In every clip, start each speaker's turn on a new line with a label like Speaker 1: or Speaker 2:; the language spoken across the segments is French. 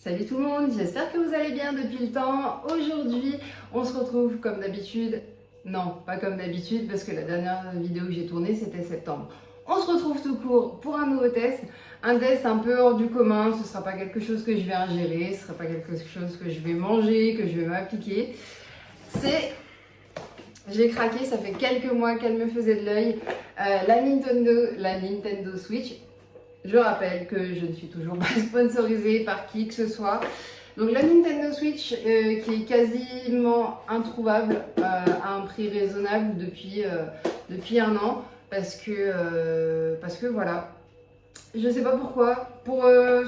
Speaker 1: Salut tout le monde, j'espère que vous allez bien depuis le temps. Aujourd'hui, on se retrouve comme d'habitude. Non, pas comme d'habitude parce que la dernière vidéo que j'ai tournée, c'était septembre. On se retrouve tout court pour un nouveau test. Un test un peu hors du commun, ce ne sera pas quelque chose que je vais ingérer, ce ne sera pas quelque chose que je vais manger, que je vais m'appliquer. J'ai craqué, ça fait quelques mois qu'elle me faisait de l'œil. La Nintendo Switch. Je rappelle que je ne suis toujours pas sponsorisée par qui que ce soit. Donc la Nintendo Switch qui est quasiment introuvable à un prix raisonnable depuis un an parce que voilà, je sais pas pourquoi,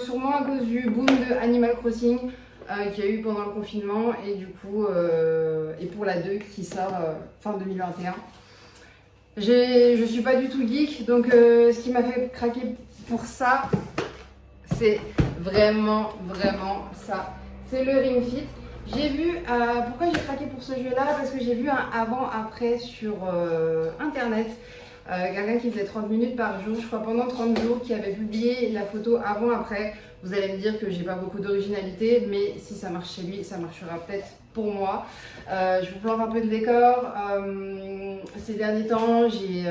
Speaker 1: sûrement à cause du boom de Animal Crossing qu'il y a eu pendant le confinement et du coup et pour la 2 qui sort fin 2021. Je suis pas du tout geek, donc ce qui m'a fait craquer pour ça, c'est vraiment ça. C'est le Ring Fit. J'ai vu, pourquoi j'ai craqué pour ce jeu-là? Parce que j'ai vu un avant-après sur internet. Quelqu'un qui faisait 30 minutes par jour, je crois pendant 30 jours, qui avait publié la photo avant-après. Vous allez me dire que j'ai pas beaucoup d'originalité, mais si ça marche chez lui, ça marchera peut-être pour moi. Je vous plante un peu de décor. Ces derniers temps, j'ai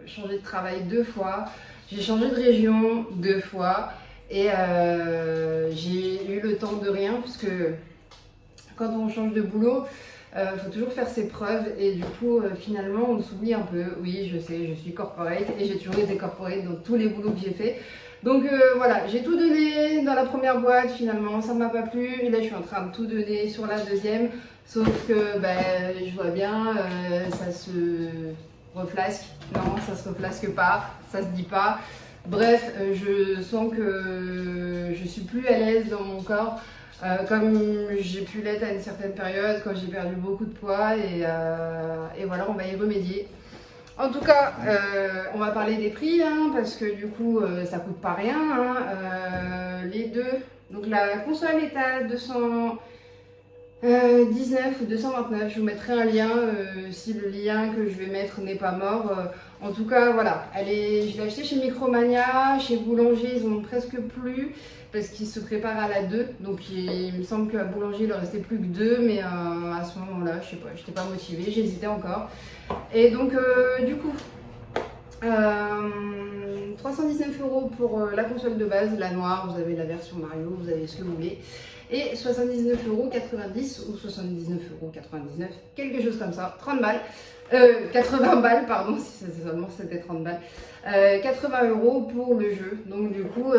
Speaker 1: changé de travail 2 fois. J'ai changé de région 2 fois et j'ai eu le temps de rien puisque quand on change de boulot, faut toujours faire ses preuves et du coup finalement on s'oublie un peu. Oui, je sais, je suis corporate et j'ai toujours été corporate dans tous les boulots que j'ai fait. Donc voilà, j'ai tout donné dans la première boîte, finalement ça ne m'a pas plu et là je suis en train de tout donner sur la deuxième, sauf que je vois bien ça se reflasque. Non, ça se reflasque pas, ça se dit pas. Bref, je sens que je suis plus à l'aise dans mon corps, comme j'ai pu l'être à une certaine période quand j'ai perdu beaucoup de poids et voilà, on va y remédier. En tout cas, on va parler des prix parce que du coup, ça coûte pas rien. Les deux, donc la console est à 219 ou 229, je vous mettrai un lien si le lien que je vais mettre n'est pas mort. En tout cas, voilà, je l'ai acheté chez Micromania, chez Boulanger, ils ont presque plus parce qu'ils se préparent à la 2. Donc il me semble qu'à Boulanger, il ne restait plus que 2, mais à ce moment-là, je sais pas, je n'étais pas motivée, j'hésitais encore. Et donc, du coup, 319 € pour la console de base, la noire, vous avez la version Mario, vous avez ce que vous voulez. Et 79,90 € ou 79,99 €, quelque chose comme ça, 30 balles. 80 balles, pardon, si seulement c'était 30 balles. 80 € pour le jeu. Donc du coup,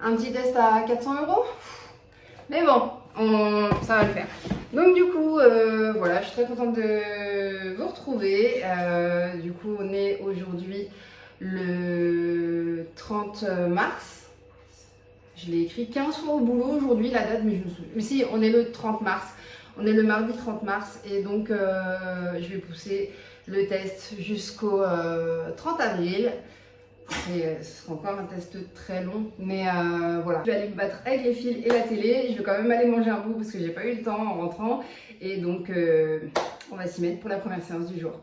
Speaker 1: un petit test à 400 €. Mais bon, ça va le faire. Donc du coup, voilà, je suis très contente de vous retrouver. Du coup, on est aujourd'hui le 30 mars. Je l'ai écrit 15 fois au boulot aujourd'hui, la date, mais je me souviens. Mais si, on est le 30 mars. On est le mardi 30 mars et donc je vais pousser le test jusqu'au 30 avril. Ce sera encore un test très long, mais voilà. Je vais aller me battre avec les fils et la télé. Je vais quand même aller manger un bout parce que j'ai pas eu le temps en rentrant. Et donc, on va s'y mettre pour la première séance du jour.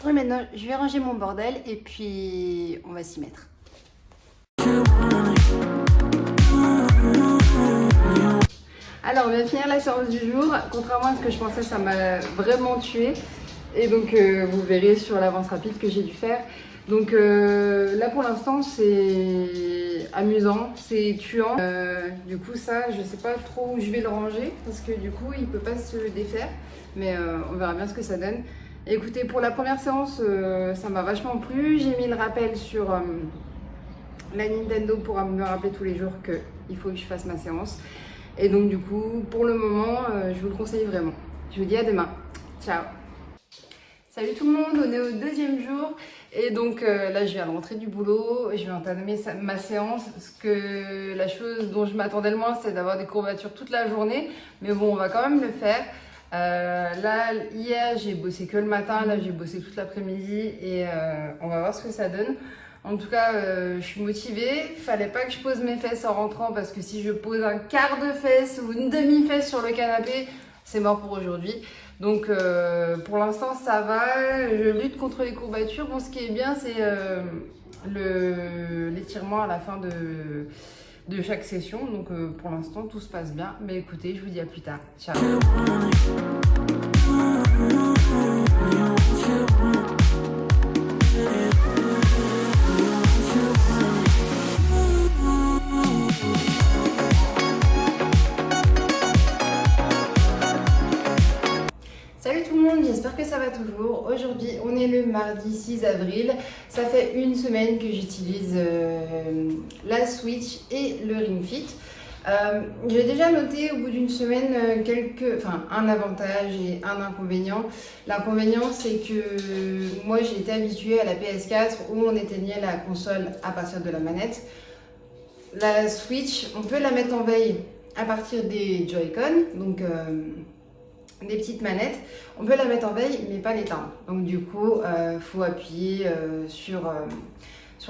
Speaker 1: Oui, maintenant, je vais ranger mon bordel et puis on va s'y mettre. Alors, on vient de finir la séance du jour. Contrairement à ce que je pensais, ça m'a vraiment tué. Et donc, vous verrez sur l'avance rapide que j'ai dû faire. Donc là, pour l'instant, c'est amusant, c'est tuant. Du coup, ça, je sais pas trop où je vais le ranger parce que du coup, il peut pas se défaire. Mais on verra bien ce que ça donne. Et écoutez, pour la première séance, ça m'a vachement plu. J'ai mis le rappel sur la Nintendo pour me rappeler tous les jours qu'il faut que je fasse ma séance. Et donc du coup, pour le moment, je vous le conseille vraiment. Je vous dis à demain. Ciao. Salut tout le monde, on est au 2e jour. Et donc là, je viens de rentrer du boulot. Je vais entamer ma séance. Parce que la chose dont je m'attendais le moins, c'est d'avoir des courbatures toute la journée. Mais bon, on va quand même le faire. Là, hier, j'ai bossé que le matin. Là, j'ai bossé toute l'après-midi. Et on va voir ce que ça donne. En tout cas, je suis motivée. Fallait pas que je pose mes fesses en rentrant parce que si je pose un quart de fesse ou une demi-fesse sur le canapé, c'est mort pour aujourd'hui. Donc pour l'instant ça va, je lutte contre les courbatures. Bon, ce qui est bien, c'est l'étirement à la fin de chaque session. Donc pour l'instant tout se passe bien. Mais écoutez, je vous dis à plus tard. Ciao. Salut tout le monde, j'espère que ça va toujours. Aujourd'hui, on est le mardi 6 avril. Ça fait une semaine que j'utilise la Switch et le Ring Fit. J'ai déjà noté au bout d'une semaine un avantage et un inconvénient. L'inconvénient, c'est que moi j'ai été habituée à la PS4 où on éteignait la console à partir de la manette. La Switch, on peut la mettre en veille à partir des Joy-Con, donc des petites manettes. On peut la mettre en veille mais pas l'éteindre. Donc du coup, faut appuyer sur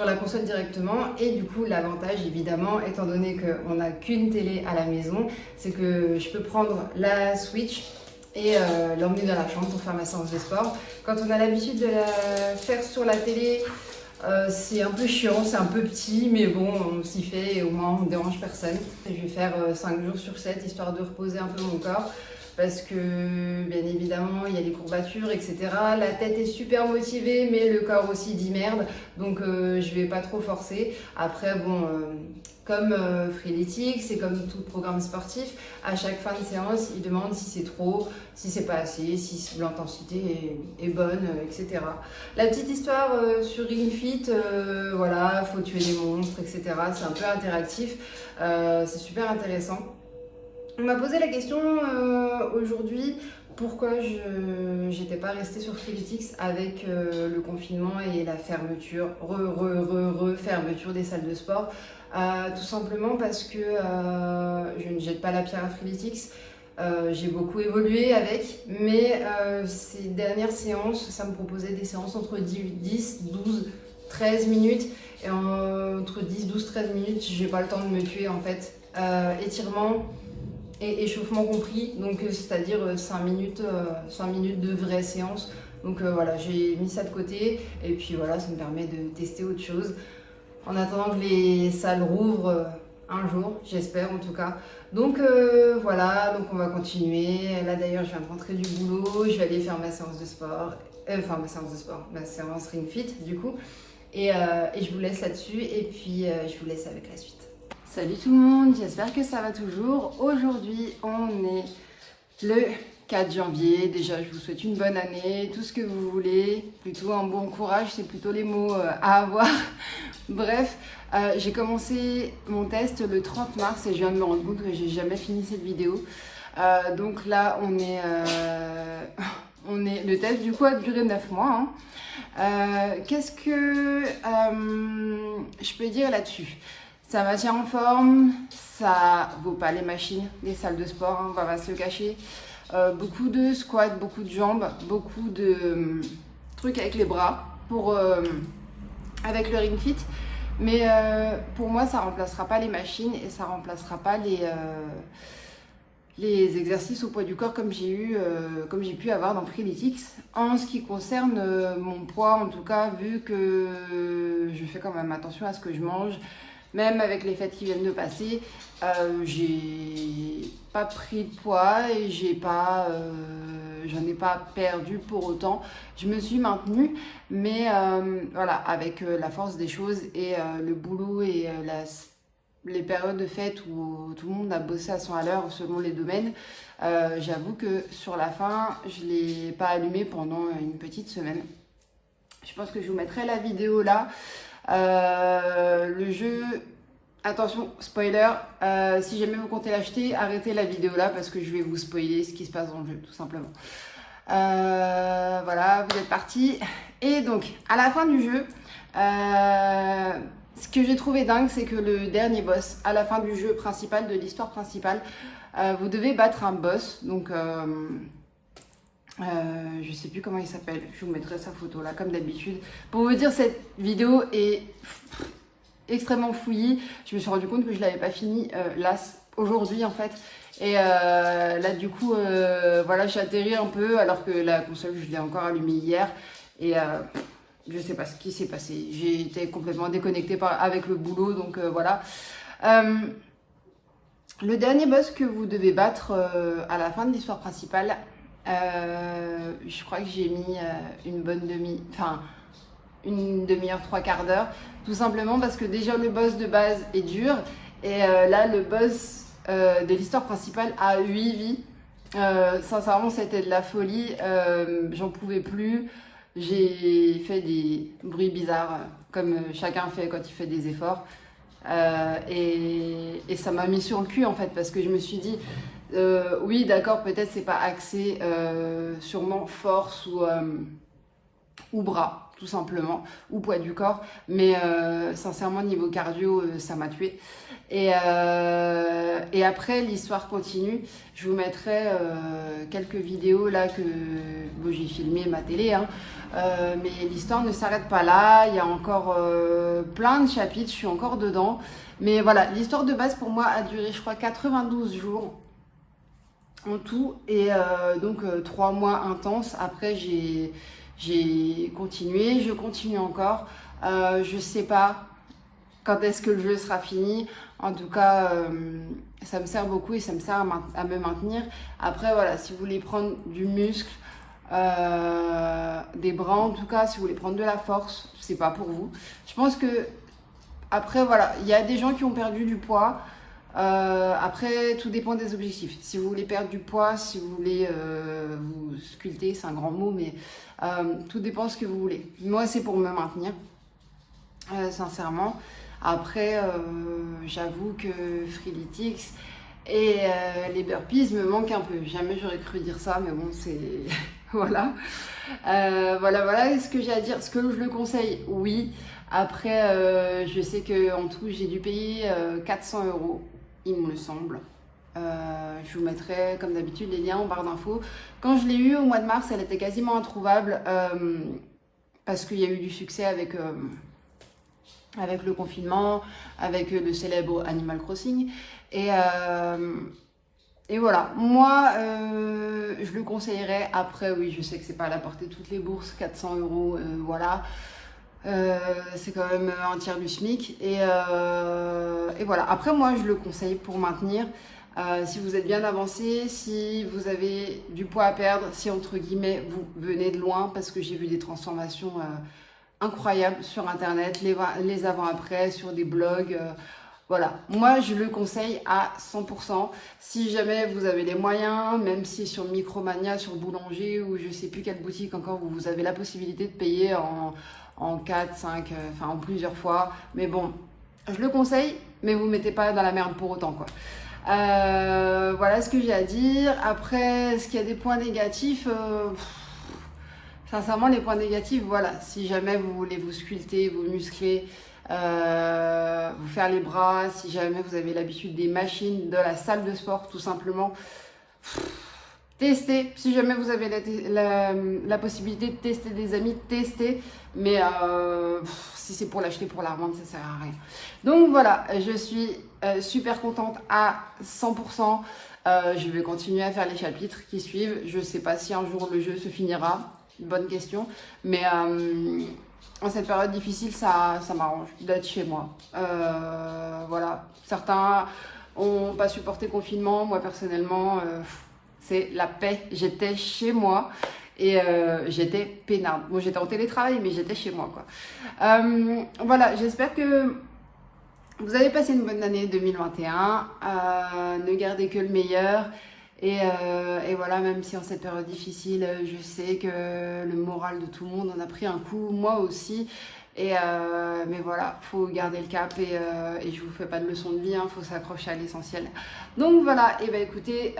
Speaker 1: la console directement. Et du coup, l'avantage évidemment, étant donné qu'on n'a qu'une télé à la maison, c'est que je peux prendre la Switch et l'emmener dans la chambre pour faire ma séance de sport. Quand on a l'habitude de la faire sur la télé, c'est un peu chiant, c'est un peu petit, mais bon, on s'y fait et au moins on ne dérange personne. Je vais faire 5 jours sur 7 histoire de reposer un peu mon corps. Parce que bien évidemment il y a les courbatures, etc. La tête est super motivée mais le corps aussi dit merde, donc je vais pas trop forcer. Après bon, comme Freeletics, c'est comme tout programme sportif, à chaque fin de séance ils demandent si c'est trop, si c'est pas assez, si l'intensité est bonne, etc. La petite histoire sur Ring Fit, voilà, faut tuer des monstres, etc. C'est un peu interactif, c'est super intéressant. On m'a posé la question aujourd'hui pourquoi je n'étais pas restée sur Freeletics avec le confinement et la fermeture, fermeture des salles de sport. Tout simplement parce que je ne jette pas la pierre à Freeletics. J'ai beaucoup évolué avec, mais ces dernières séances, ça me proposait des séances entre 10, 12, 13 minutes. Et entre 10, 12, 13 minutes, j'ai pas le temps de me tuer en fait. Étirement et échauffement compris, donc c'est-à-dire 5 minutes de vraie séance. Donc voilà, j'ai mis ça de côté et puis voilà, ça me permet de tester autre chose en attendant que les salles rouvrent un jour, j'espère en tout cas. Donc voilà, donc on va continuer. Là d'ailleurs, je viens de rentrer du boulot, je vais aller faire ma séance de sport, ma séance Ring Fit du coup. Et je vous laisse là-dessus et puis je vous laisse avec la suite. Salut tout le monde, j'espère que ça va toujours. Aujourd'hui, on est le 4 janvier. Déjà, je vous souhaite une bonne année, tout ce que vous voulez. Plutôt un bon courage, c'est plutôt les mots à avoir. Bref, j'ai commencé mon test le 30 mars et je viens de me rendre compte que j'ai jamais fini cette vidéo. Donc là, le test du coup a duré 9 mois. Qu'est-ce que je peux dire là-dessus ? Ça maintient en forme, ça vaut pas les machines, les salles de sport, on va pas se le cacher. Beaucoup de squats, beaucoup de jambes, beaucoup de trucs avec les bras avec le Ring Fit. Mais pour moi, ça remplacera pas les machines et ça remplacera pas les exercices au poids du corps comme j'ai pu avoir dans Freeletics. En ce qui concerne mon poids, en tout cas, vu que je fais quand même attention à ce que je mange, même avec les fêtes qui viennent de passer, j'ai pas pris de poids et j'en ai pas perdu pour autant. Je me suis maintenue, mais voilà, avec la force des choses et le boulot et les périodes de fête où tout le monde a bossé à 100 à l'heure selon les domaines, j'avoue que sur la fin, je l'ai pas allumé pendant une petite semaine. Je pense que je vous mettrai la vidéo là. Le jeu, attention, spoiler, si jamais vous comptez l'acheter, arrêtez la vidéo là parce que je vais vous spoiler ce qui se passe dans le jeu, tout simplement. Voilà, vous êtes partis. Et donc, à la fin du jeu, ce que j'ai trouvé dingue, c'est que le dernier boss, à la fin du jeu principal, de l'histoire principale, vous devez battre un boss, donc... je sais plus comment il s'appelle, je vous mettrai sa photo là comme d'habitude. Pour vous dire, cette vidéo est extrêmement fouillie. Je me suis rendu compte que je l'avais pas fini là aujourd'hui en fait. Et là du coup voilà, j'ai atterri un peu alors que la console je l'ai encore allumée hier et je sais pas ce qui s'est passé. J'ai été complètement déconnectée avec le boulot, donc voilà. Le dernier boss que vous devez battre à la fin de l'histoire principale, je crois que j'ai mis une bonne une demi-heure, trois quarts d'heure, tout simplement parce que déjà le boss de base est dur et là le boss de l'histoire principale a 8 vies. Sincèrement, c'était de la folie, j'en pouvais plus. J'ai fait des bruits bizarres, comme chacun fait quand il fait des efforts. Et ça m'a mis sur le cul en fait, parce que je me suis dit, oui d'accord, peut-être c'est pas axé sûrement force ou bras, tout simplement, ou poids du corps, mais sincèrement niveau cardio, ça m'a tué. Et après l'histoire continue. Je vous mettrai quelques vidéos là que bon, j'ai filmé ma télé, hein, mais l'histoire ne s'arrête pas là. Il y a encore plein de chapitres, je suis encore dedans. Mais voilà, l'histoire de base pour moi a duré, je crois, 92 jours en tout, et donc 3 mois intenses. Après j'ai continué, je continue encore. Je sais pas quand est-ce que le jeu sera fini. En tout cas, ça me sert beaucoup et ça me sert à me maintenir. Après, voilà, si vous voulez prendre du muscle, des bras en tout cas, si vous voulez prendre de la force, c'est pas pour vous. Je pense que, après, voilà, il y a des gens qui ont perdu du poids. Après, tout dépend des objectifs. Si vous voulez perdre du poids, si vous voulez vous sculpter, c'est un grand mot, mais tout dépend de ce que vous voulez. Moi, c'est pour me maintenir, sincèrement. Après, j'avoue que Freeletics et les burpees me manquent un peu. Jamais j'aurais cru dire ça, mais bon, c'est... voilà. Voilà. Et ce que j'ai à dire, ce que je le conseille, oui. Après, je sais qu'en tout, j'ai dû payer 400 €, il me semble. Je vous mettrai, comme d'habitude, les liens en barre d'infos. Quand je l'ai eu au mois de mars, elle était quasiment introuvable parce qu'il y a eu du succès avec le confinement, avec le célèbre Animal Crossing. Et voilà, moi, je le conseillerais. Après, oui, je sais que c'est pas à la portée de toutes les bourses, 400 €, voilà. C'est quand même un tiers du SMIC. Et voilà, après, moi, je le conseille pour maintenir. Si vous êtes bien avancé, si vous avez du poids à perdre, si entre guillemets vous venez de loin, parce que j'ai vu des transformations incroyables sur internet, les avant-après, sur des blogs. Voilà, moi je le conseille à 100%. Si jamais vous avez les moyens, même si sur Micromania, sur Boulanger ou je sais plus quelle boutique encore, vous avez la possibilité de payer en 4, 5, enfin en plusieurs fois. Mais bon, je le conseille, mais vous ne mettez pas dans la merde pour autant, quoi. Voilà ce que j'ai à dire. Après, est-ce qu'il y a des points négatifs? Sincèrement, les points négatifs, voilà. Si jamais vous voulez vous sculpter, vous muscler, vous faire les bras, si jamais vous avez l'habitude des machines, de la salle de sport, tout simplement, testez. Si jamais vous avez la possibilité de tester des amis, testez. Mais si c'est pour l'acheter, pour la revendre, ça sert à rien. Donc voilà, je suis super contente à 100%. Je vais continuer à faire les chapitres qui suivent. Je ne sais pas si un jour le jeu se finira. Bonne question. Mais en cette période difficile, ça m'arrange d'être chez moi. Voilà. Certains n'ont pas supporté le confinement. Moi, personnellement, c'est la paix. J'étais chez moi. Et j'étais peinarde. Bon, j'étais en télétravail, mais j'étais chez moi, quoi. Voilà, j'espère que vous avez passé une bonne année 2021. Ne gardez que le meilleur. Et voilà, même si en cette période difficile, je sais que le moral de tout le monde en a pris un coup, moi aussi. Mais voilà, faut garder le cap et je vous fais pas de leçon de vie, faut s'accrocher à l'essentiel. Donc voilà, et ben écoutez,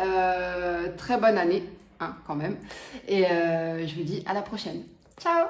Speaker 1: très bonne année. Quand même. Et je vous dis à la prochaine. Ciao!